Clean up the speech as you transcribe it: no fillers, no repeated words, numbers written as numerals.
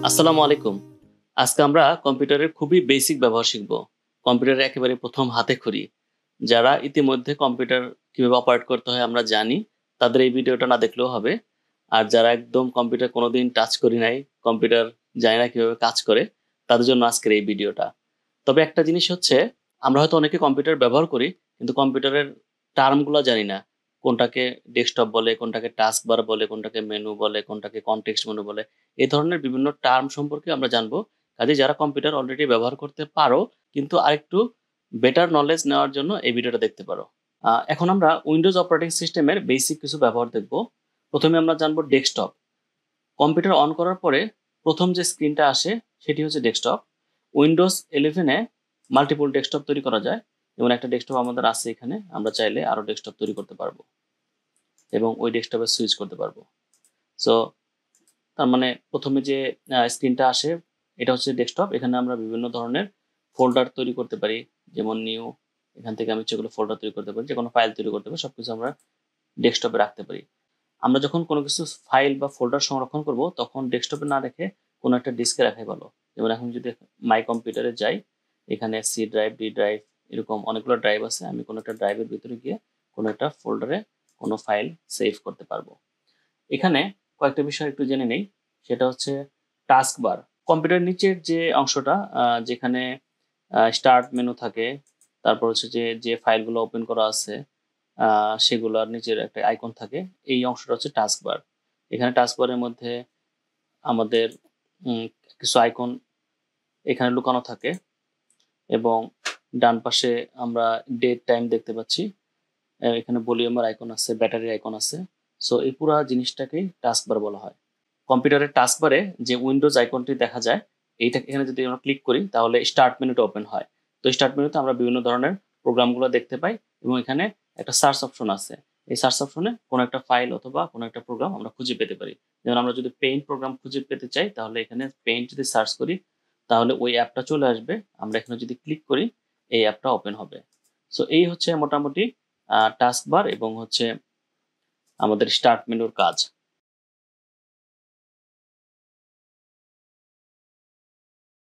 আসসালামু আলাইকুম। আজকে আমরা কম্পিউটারের খুবই বেসিক ব্যবহার শিখব। কম্পিউটারের একেবারে ১ম হাতেখড়ি। যারা ইতিমধ্যে কম্পিউটার কিভাবে অপারেট করতে হয় আমরা জানি, তাদের এই ভিডিওটা না দেখলেও হবে। আর যারা একদম কম্পিউটার কোনোদিন টাচ করি নাই, কম্পিউটার জানি না কিভাবে কাজ করে, তাদের জন্য আজকের এই ভিডিওটা। তবে একটা জিনিস হচ্ছে, আমরা হয়তো অনেকে কম্পিউটার ব্যবহার করি, কিন্তু কম্পিউটারের টার্মগুলা জানি না। কোনটাকে ডেস্কটপ বলে, কোনটাকে টাস্কবার বলে, কোনটাকে মেনু বলে, কোনটাকে কনটেক্সট মেনু বলে। এই ধরনের বিভিন্ন টার্ম সম্পর্কে আমরা জানবো। কাজেই যারা কম্পিউটার অলরেডি ব্যবহার করতে পারো, কিন্তু আরেকটু বেটার নলেজ নেওয়ার জন্য এই ভিডিওটা দেখতে পারো। এখন আমরা উইন্ডোজ অপারেটিং সিস্টেমের বেসিক কিছু ব্যবহার দেখব। প্রথমে আমরা জানবো ডেস্কটপ। কম্পিউটার অন করার পরে প্রথম যে স্ক্রিনটা আসে সেটি হচ্ছে ডেস্কটপ। উইন্ডোজ 11 মাল্টিপল ডেস্কটপ তৈরি করা যায়। যেমন একটা ডেস্কটপ আমাদের আছে এখানে, আমরা চাইলে আরো ডেস্কটপ তৈরি করতে পারবো এবং ওই ডেস্কটপে সুইচ করতে পারবো। সো তার মানে প্রথমে যে স্ক্রিনটা আসে এটা হচ্ছে ডেস্কটপ। এখানে আমরা বিভিন্ন ধরনের ফোল্ডার তৈরি করতে পারি। যেমন নিউ, এখান থেকে আমি যেগুলো ফোল্ডার তৈরি করতে পারি, যে কোনো ফাইল তৈরি করতে পারি, সবকিছু আমরা ডেস্কটপে রাখতে পারি। আমরা যখন কোনো কিছু ফাইল বা ফোল্ডার সংরক্ষণ করব তখন ডেস্কটপে না রেখে কোনো একটা ডিস্কে রাখাই ভালো। যেমন এখন যদি মাই কম্পিউটারে যাই, এখানে সি ড্রাইভ, ডি ড্রাইভ, এরকম অনেকগুলো ড্রাইভ আছে। আমি কোনো একটা ড্রাইভের ভিতরে গিয়ে কোনো একটা ফোল্ডারে কোনো ফাইল সেভ করতে পারবো। এখানে কয়েকটা বিষয় একটু জেনে নেই। সেটা হচ্ছে টাস্ক বার। কম্পিউটারের নিচের যে অংশটা, যেখানে স্টার্ট মেনু থাকে, তারপর হচ্ছে যে ফাইলগুলো ওপেন করা আছে সেগুলোর নিচের একটা আইকন থাকে। এই অংশটা হচ্ছে টাস্ক বার। এখানে টাস্ক বারের মধ্যে আমাদের কিছু আইকন এখানে লুকানো থাকে এবং ডান পাশে আমরা ডেট টাইম দেখতে পাচ্ছি। এখানে ভলিউমের আইকন আছে, ব্যাটারির আইকন আছে। সো এই পুরো জিনিসটাকেই টাস্ক বার বলা হয়। কম্পিউটারের টাস্ক বারে যে উইন্ডোজ আইকনটি দেখা যায়, এইটা এখানে যদি আমরা ক্লিক করি তাহলে স্টার্ট মেনুটা ওপেন হয়। তো স্টার্ট মেনুতে আমরা বিভিন্ন ধরনের প্রোগ্রামগুলো দেখতে পাই এবং এখানে একটা সার্চ অপশন আছে। এই সার্চ অপশনে কোনো একটা ফাইল অথবা কোনো একটা প্রোগ্রাম আমরা খুঁজে পেতে পারি। যেমন আমরা যদি পেইন্ট প্রোগ্রাম খুঁজে পেতে চাই তাহলে এখানে পেইন্ট যদি সার্চ করি তাহলে ওই অ্যাপটা চলে আসবে। আমরা এখানে যদি ক্লিক করি এই অ্যাপটা ওপেন হবে। সো এই হচ্ছে মোটামুটি টাস্ক বার এবং হচ্ছে আমাদের স্টার্ট মেনুর কাজ।